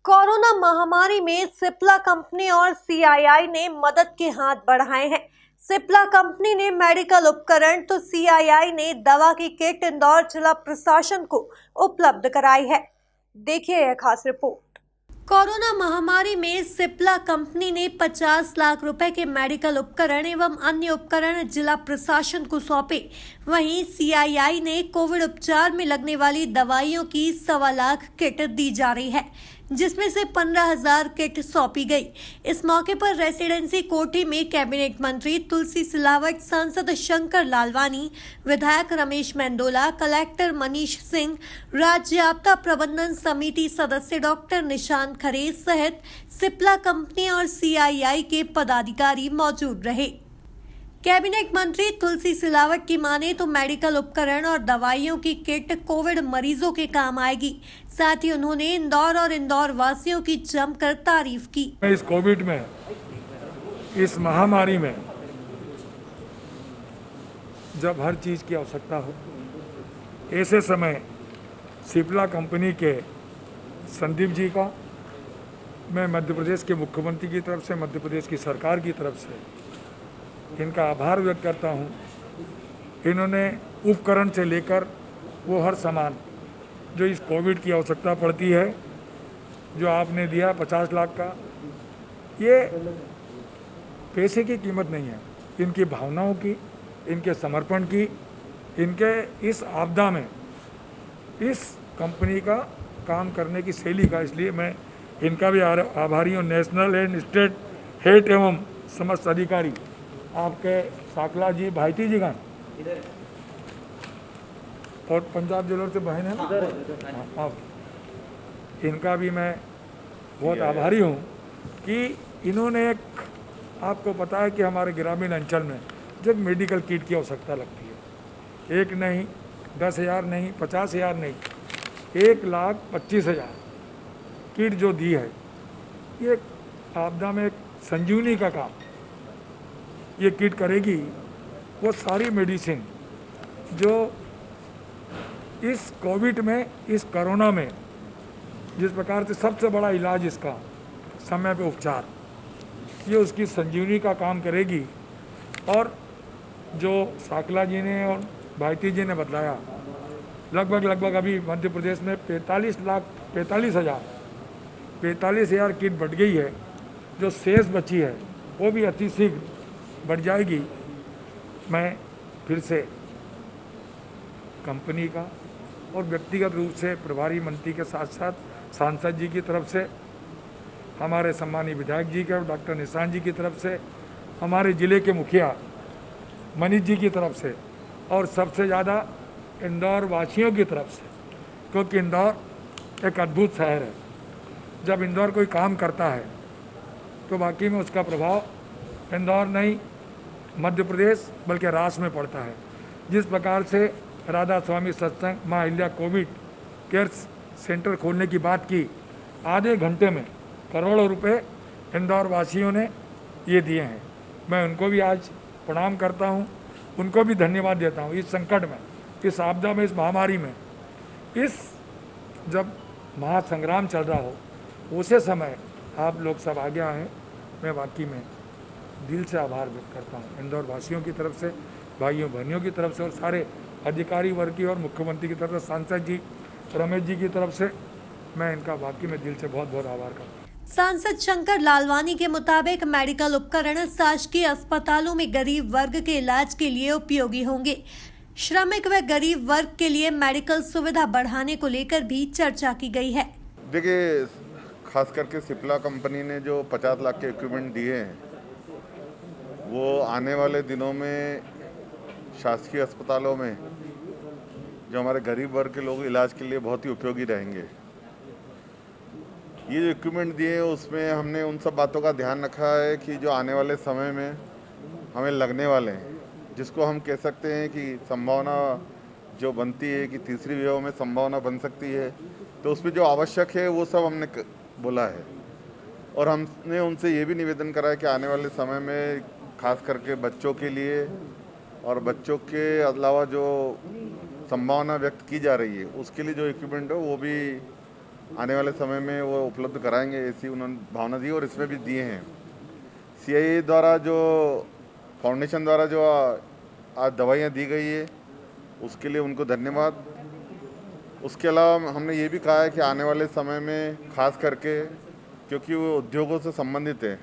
Corona महामारी में Cipla company और सीआईआई ने मदद के हाथ बढ़ाए हैं। सिप्ला कंपनी ने मेडिकल उपकरण तो सीआईआई ने दवा की किट इंदौर जिला प्रशासन को उपलब्ध कराई है। देखिए यह खास रिपोर्ट। कोरोना महामारी में सिप्ला कंपनी ने 50 लाख रुपए के मेडिकल उपकरण एवं अन्य उपकरण जिला प्रशासन को सौंपे। वहीं सीआईआई ने कोविड उपचार में लगने वाली दवाइयों की 1.25 लाख किट दी जा रही है, जिसमें से 15,000 किट सौंपी गई। इस मौके पर रेसिडेंसी कोठी में कैबिनेट मंत्री तुलसी सिलावट, सांसद शंकर लालवानी, विधायक रमेश मेंदोला, कलेक्टर मनीष सिंह, राज्य आपदा प्रबंधन समिति सदस्य डॉक्टर निशांत खरे सहित सिप्ला कंपनी और सीआईआई के पदाधिकारी मौजूद रहे। कैबिनेट मंत्री तुलसी सिलावट की माने तो मेडिकल उपकरण और दवाइयों की किट कोविड मरीजों के काम आएगी। साथ ही उन्होंने इंदौर और इंदौर वासियों की जमकर तारीफ की। इस कोविड में, इस महामारी में जब हर चीज की आवश्यकता हो, ऐसे समय सिप्ला कंपनी के संदीप जी का मैं मध्य प्रदेश के मुख्यमंत्री की तरफ से, मध्य प्रदेश की सरकार की तरफ से इनका आभार व्यक्त करता हूँ। इन्होंने उपकरण से लेकर वो हर सामान जो इस कोविड की आवश्यकता पड़ती है, जो आपने दिया 50 लाख का, ये पैसे की कीमत नहीं है, इनकी भावनाओं की, इनके समर्पण की, इनके इस आपदा में इस कंपनी का काम करने की शैली का। इसलिए मैं इनका भी आभारी हूँ। नेशनल एंड स्टेट हेड एवं समस्त अधिकारी आपके साकला जी, भाईटी जी का और पंजाब ज्वेलर से बहन है ना, आप इनका भी मैं बहुत आभारी हूँ कि इन्होंने एक, आपको पता है कि हमारे ग्रामीण अंचल में जब मेडिकल किट की आवश्यकता लगती है, एक नहीं, 10,000 नहीं, 50,000 नहीं, 1,25,000 किट जो दी है, ये आपदा में एक संजीवनी का काम ये किट करेगी। वो सारी मेडिसिन जो इस कोविड में, इस कोरोना में जिस प्रकार से सबसे बड़ा इलाज इसका समय पे उपचार, ये उसकी संजीवनी का काम करेगी। और जो साकला जी ने और भाईटी जी ने बताया, लगभग अभी मध्य प्रदेश में 45,000 किट बढ़ गई है। जो शेष बची है वो भी अति शीघ्र बढ़ जाएगी। मैं फिर से कंपनी का और व्यक्तिगत रूप से प्रभारी मंत्री के साथ साथ सांसद जी की तरफ से, हमारे सम्मानीय विधायक जी के और डॉक्टर निशांत जी की तरफ से, हमारे ज़िले के मुखिया मनीष जी की तरफ से, और सबसे ज़्यादा इंदौर वासियों की तरफ से, क्योंकि इंदौर एक अद्भुत शहर है। जब इंदौर कोई काम करता है तो बाकी में उसका प्रभाव इंदौर नहीं, मध्य प्रदेश बल्कि राष्ट्र में पड़ता है। जिस प्रकार से राधा स्वामी सत्संग माँ अहिल्या कोविड केयर सेंटर खोलने की बात की, आधे घंटे में करोड़ों रुपए इंदौर वासियों ने ये दिए हैं। मैं उनको भी आज प्रणाम करता हूँ, उनको भी धन्यवाद देता हूँ। इस संकट में, इस आपदा में, इस महामारी में, इस जब महासंग्राम चल रहा हो, उसे समय आप लोग सब आगे आए। मैं वाकई में दिल से आभार व्यक्त करता हूँ इंदौर वासियों की तरफ से, भाइयों बहनियों की तरफ से, और सारे अधिकारी वर्ग की और मुख्यमंत्री की तरफ से, सांसद जी, रमेश जी की तरफ से मैं इनका वाकई में दिल से बहुत बहुत आभार करता हूँ। सांसद शंकर लालवानी के मुताबिक मेडिकल उपकरण शासकीय अस्पतालों में गरीब वर्ग के इलाज के लिए उपयोगी होंगे। श्रमिक व गरीब वर्ग के लिए मेडिकल सुविधा बढ़ाने को लेकर भी चर्चा की गई है। देखिए, खास करके सिप्ला कंपनी ने जो 50 लाख के इक्विपमेंट दिए हैं, वो आने वाले दिनों में शासकीय अस्पतालों में जो हमारे गरीब वर्ग के लोग इलाज के लिए बहुत ही उपयोगी रहेंगे। ये जो इक्विपमेंट दिए हैं उसमें हमने उन सब बातों का ध्यान रखा है कि जो आने वाले समय में हमें लगने वाले हैं, जिसको हम कह सकते हैं कि संभावना जो बनती है कि तीसरी वेव में संभावना बन सकती है, तो उसमें जो आवश्यक है वो सब हमने बोला है। और हमने उनसे ये भी निवेदन करा है कि आने वाले समय में खास करके बच्चों के लिए और बच्चों के अलावा जो संभावना व्यक्त की जा रही है उसके लिए जो इक्विपमेंट हो वो भी आने वाले समय में वो उपलब्ध कराएंगे, ऐसी उन्होंने भावना दी और इसमें भी दिए हैं। सीआईआई द्वारा जो फाउंडेशन द्वारा जो आज दवाइयाँ दी गई है उसके लिए उनको धन्यवाद। उसके अलावा हमने ये भी कहा है कि आने वाले समय में खास करके क्योंकि वो उद्योगों से संबंधित है,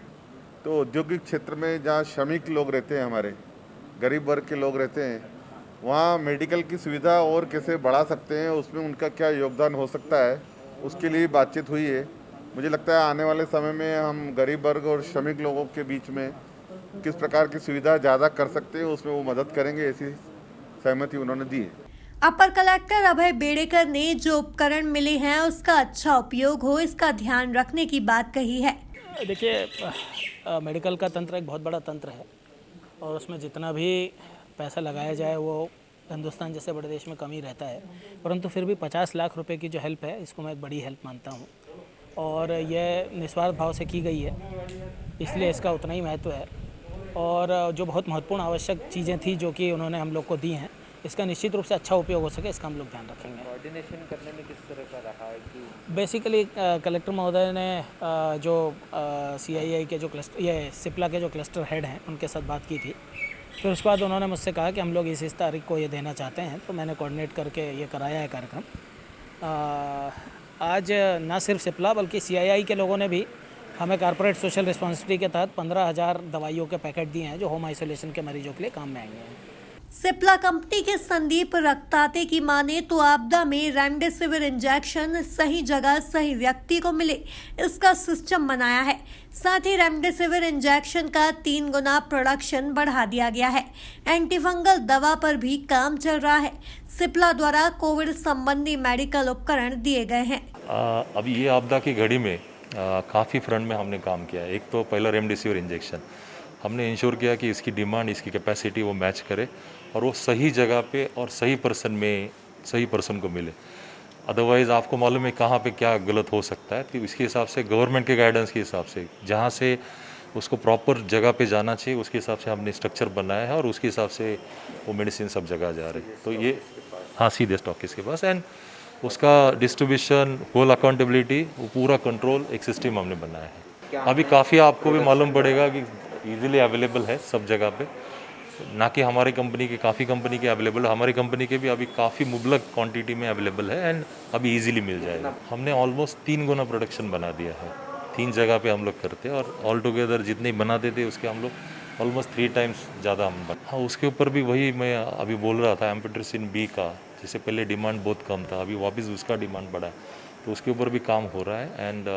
तो औद्योगिक क्षेत्र में जहाँ श्रमिक लोग रहते हैं, हमारे गरीब वर्ग के लोग रहते हैं, वहाँ मेडिकल की सुविधा और कैसे बढ़ा सकते हैं, उसमें उनका क्या योगदान हो सकता है, उसके लिए बातचीत हुई है। मुझे लगता है आने वाले समय में हम गरीब वर्ग और श्रमिक लोगों के बीच में किस प्रकार की सुविधा ज़्यादा कर सकते हैं, उसमें वो मदद करेंगे, ऐसी सहमति उन्होंने दी है। अपर कलेक्टर अभय बेड़ेकर ने जो उपकरण मिले हैं उसका अच्छा उपयोग हो, इसका ध्यान रखने की बात कही है। देखिए, मेडिकल का तंत्र एक बहुत बड़ा तंत्र है और उसमें जितना भी पैसा लगाया जाए वो हिंदुस्तान जैसे बड़े देश में कम ही रहता है, परंतु फिर भी 50 लाख रुपए की जो हेल्प है इसको मैं एक बड़ी हेल्प मानता हूँ और यह निस्वार्थ भाव से की गई है, इसलिए इसका उतना ही महत्व है। और जो बहुत महत्वपूर्ण आवश्यक चीज़ें थी जो कि उन्होंने हम लोग को दी हैं, इसका निश्चित रूप से अच्छा उपयोग हो सके, इसका हम लोग ध्यान रखेंगे। कोऑर्डिनेशन करने में किस तरह का रहा है कि बेसिकली कलेक्टर महोदय ने जो सीआईआई के जो क्लस्टर, ये सिप्ला के जो क्लस्टर हेड हैं, उनके साथ बात की थी। फिर उसके बाद उन्होंने मुझसे कहा कि हम लोग इस तारीख को ये देना चाहते हैं, तो मैंने कोऑर्डिनेट करके ये कराया है कार्यक्रम। आज ना सिर्फ सिप्ला बल्कि सीआईआई के लोगों ने भी हमें कॉर्पोरेट सोशल रिस्पॉन्सिबिलिटी के तहत 15,000 दवाइयों के पैकेट दिए हैं जो होम आइसोलेशन के मरीजों के लिए काम में आएंगे। सिप्ला कंपनी के संदीप रक्ताते की माने तो आपदा में रेमडेसिविर इंजेक्शन सही जगह सही व्यक्ति को मिले, इसका सिस्टम बनाया है। साथ ही रेमडेसिविर इंजेक्शन का 3 गुना प्रोडक्शन बढ़ा दिया गया है। एंटीफंगल दवा पर भी काम चल रहा है। सिप्ला द्वारा कोविड संबंधी मेडिकल उपकरण दिए गए हैं। अभी ये आपदा की घड़ी में काफ़ी फ्रंट में हमने काम किया है। एक तो पहला रेमडेसिविर इंजेक्शन हमने इंश्योर किया कि इसकी डिमांड, इसकी कैपेसिटी वो मैच करे और वो सही जगह पे और सही पर्सन को मिले। अदरवाइज़ आपको मालूम है कहाँ पे क्या गलत हो सकता है, तो इसके हिसाब से गवर्नमेंट के गाइडेंस के हिसाब से जहाँ से उसको प्रॉपर जगह पे जाना चाहिए उसके हिसाब से हमने स्ट्रक्चर बनाया है और उसके हिसाब से वो मेडिसिन सब जगह जा रही है। तो ये हाँ, सीधे स्टॉक इसके पास एंड उसका डिस्ट्रीब्यूशन, होल अकाउंटेबिलिटी, वो पूरा कंट्रोल एक सिस्टम हमने बनाया है। अभी काफ़ी आपको भी मालूम पड़ेगा कि ईजिली अवेलेबल है सब जगह पे, ना कि हमारी कंपनी के, काफ़ी कंपनी के अवेलेबल है, हमारी कंपनी के भी अभी काफ़ी मुबलक क्वांटिटी में अवेलेबल है एंड अभी इजीली मिल जाएगा। हमने ऑलमोस्ट 3 गुना प्रोडक्शन बना दिया है, 3 जगह पे हम लोग करते हैं और ऑल टुगेदर जितने बनाते थे उसके हम लोग ऑलमोस्ट 3 टाइम्स ज़्यादा हम बना। हाँ, उसके ऊपर भी वही मैं अभी बोल रहा था, एम्फेट्रिसिन बी का जैसे पहले डिमांड बहुत कम था, अभी वापस उसका डिमांड बढ़ा है, तो उसके ऊपर भी काम हो रहा है एंड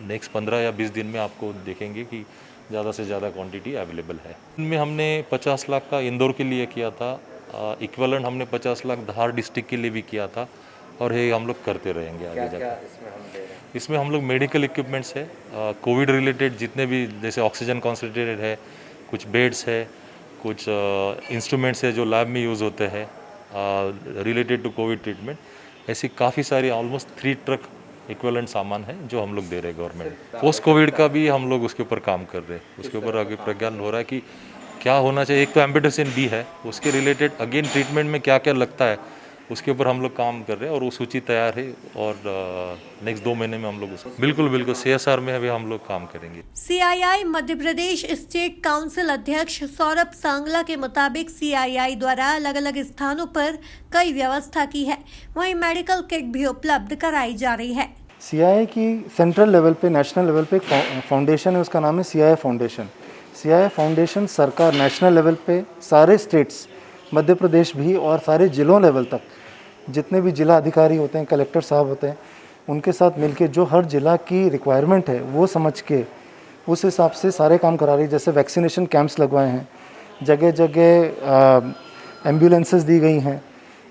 नेक्स्ट 15 या 20 दिन में आपको देखेंगे कि ज़्यादा से ज़्यादा क्वांटिटी अवेलेबल है। इनमें हमने 50 लाख का इंदौर के लिए किया था, इक्विवेलेंट हमने 50 लाख धार डिस्ट्रिक्ट के लिए भी किया था और ये हम लोग करते रहेंगे आगे जाकर। इसमें हम लोग मेडिकल इक्विपमेंट्स है, कोविड रिलेटेड जितने भी, जैसे ऑक्सीजन कॉन्सेंट्रेटेड है, कुछ बेड्स है, कुछ इंस्ट्रूमेंट्स है जो लैब में यूज़ होते हैं रिलेटेड टू कोविड ट्रीटमेंट, ऐसी काफ़ी सारी ऑलमोस्ट 3 ट्रक इक्विवेलेंट सामान है जो हम लोग दे रहे हैं गवर्नमेंट। पोस्ट कोविड का भी हम लोग उसके ऊपर काम कर रहे हैं, उसके ऊपर आगे प्रज्ञान हो रहा है कि क्या होना चाहिए। एक तो एम्फेट्रिसिन बी है, उसके रिलेटेड अगेन ट्रीटमेंट में क्या क्या लगता है उसके ऊपर हम लोग काम कर रहे हैं और वो सूची तैयार है और नेक्स्ट 2 महीने में हम लोग उसको बिल्कुल CSR में अभी हम लोग काम करेंगे। CII Madhya Pradesh state council अध्यक्ष सौरभ सांगला के मुताबिक सीआईआई द्वारा अलग अलग स्थानों पर कई व्यवस्था की है, वहीं मेडिकल किट भी उपलब्ध कराई जा रही है। सीआईआई की सेंट्रल लेवल पे, नेशनल लेवल पे एक फाउंडेशन है, उसका नाम है सीआईआई फाउंडेशन। सीआईआई फाउंडेशन सरकार नेशनल लेवल पे सारे स्टेट्स, मध्य प्रदेश भी और सारे जिलों लेवल तक जितने भी जिला अधिकारी होते हैं, कलेक्टर साहब होते हैं, उनके साथ मिलके जो हर जिला की रिक्वायरमेंट है वो समझ के उस हिसाब से सारे काम करा रही है। जैसे वैक्सीनेशन कैंप्स लगवाए हैं, जगह जगह एम्बुलेंसेस दी गई हैं,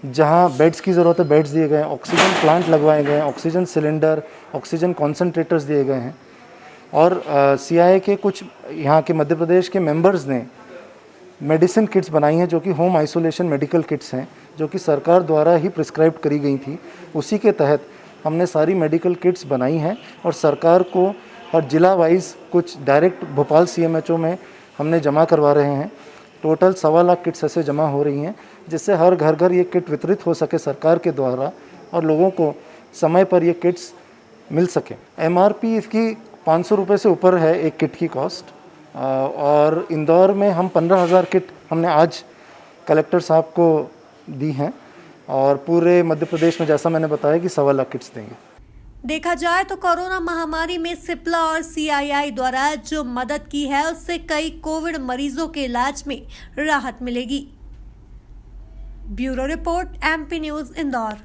जहाँ बेड्स की ज़रूरत है बेड्स दिए गए हैं, ऑक्सीजन प्लांट लगवाए गए हैं, ऑक्सीजन सिलेंडर, ऑक्सीजन कॉन्सनट्रेटर्स दिए गए हैं। और सीआईआई के कुछ यहाँ के मध्य प्रदेश के मेंबर्स ने मेडिसिन किट्स बनाई हैं जो कि होम आइसोलेशन मेडिकल किट्स हैं, जो कि सरकार द्वारा ही प्रिस्क्राइब करी गई थी। उसी के तहत हमने सारी मेडिकल किट्स बनाई हैं और सरकार को हर जिला वाइज कुछ डायरेक्ट भोपाल CMHO में हमने जमा करवा रहे हैं। टोटल 1.25 लाख किट्स ऐसे जमा हो रही हैं जिससे हर घर घर ये किट वितरित हो सके सरकार के द्वारा और लोगों को समय पर ये किट्स मिल सके। MRP इसकी 500 रुपये से ऊपर है एक किट की कॉस्ट, और इंदौर में हम 15,000 किट हमने आज कलेक्टर साहब को दी हैं, और पूरे मध्य प्रदेश में जैसा मैंने बताया कि 1.25 लाख किट्स देंगे। देखा जाए तो कोरोना महामारी में सिप्ला और CII द्वारा जो मदद की है उससे कई कोविड मरीजों के इलाज में राहत मिलेगी। Bureau report MP news Indore.